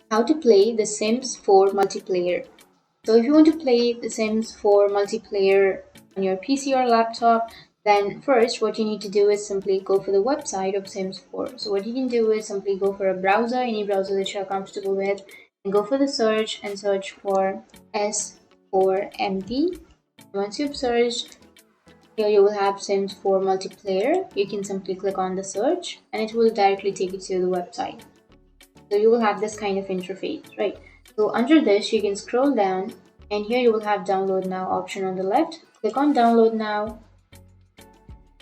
how to play The Sims 4 multiplayer. So if you want to play The Sims 4 multiplayer on your PC or laptop, then first what you need to do is simply go for the website of Sims 4. So what you can do is simply go for a browser, any browser that you're comfortable with, and go for the search and search for S4MP. Once you've searched, here you will have Sims 4 multiplayer. You can simply click on the search and it will directly take you to the website. So you will have this kind of interface, right? So under this, you can scroll down and here you will have download now option on the left. Click on download now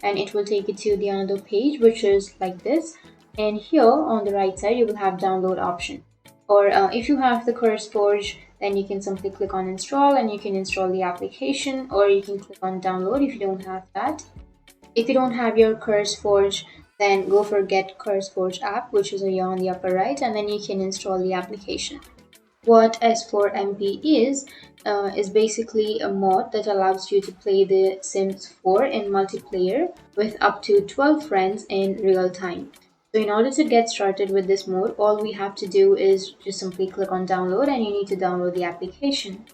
and it will take you to the another page, which is like this. And here on the right side, you will have download option. Or if you have the CurseForge, then you can simply click on install and you can install the application, or you can click on download if you don't have that. If you don't have your CurseForge, then go for Get CurseForge app, which is here on the upper right, and then you can install the application. What S4MP is basically a mod that allows you to play The Sims 4 in multiplayer with up to 12 friends in real time. So in order to get started with this mode, all we have to do is just simply click on download and you need to download the application.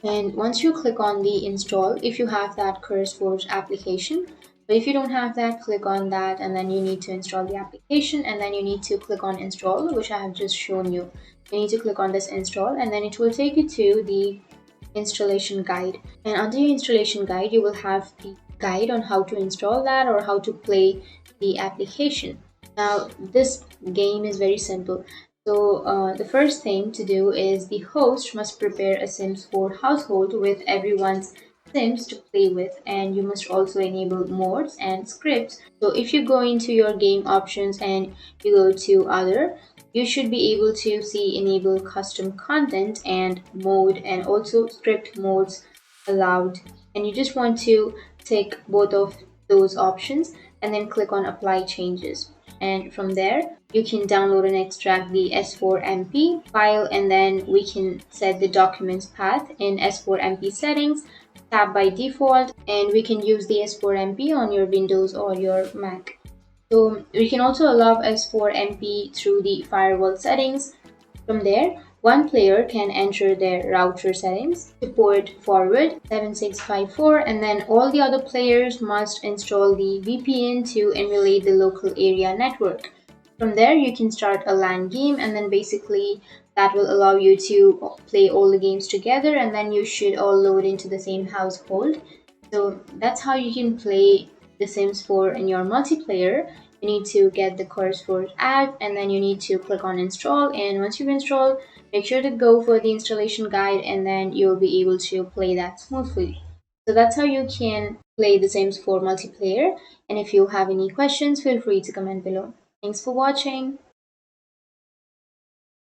And once you click on the install, if you have that CurseForge application, but if you don't have that, click on that and then you need to install the application and then you need to click on install, which I have just shown you. You need to click on this install and then it will take you to the installation guide. And under your installation guide, you will have the guide on how to install that or how to play the application. Now, this game is very simple. So the first thing to do is the host must prepare a Sims 4 household with everyone's Sims to play with, and you must also enable mods and scripts. So if you go into your game options and you go to other, you should be able to see enable custom content and mode and also script modes allowed. And you just want to tick both of those options and then click on apply changes. And from there, you can download and extract the S4MP file, and then we can set the documents path in S4MP settings, tab by default, and we can use the S4MP on your Windows or your Mac. So we can also allow S4MP through the firewall settings. From there, one player can enter their router settings to port forward 7654, and then all the other players must install the VPN to emulate the local area network. From there, you can start a LAN game, and then basically that will allow you to play all the games together, and then you should all load into the same household. So that's how you can play The Sims 4 in your multiplayer. You need to get the CurseForge app and then you need to click on install, and once you've installed, make sure to go for the installation guide and then you'll be able to play that smoothly. So that's how you can play The Sims 4 multiplayer, and if you have any questions, feel free to comment below. Thanks for watching.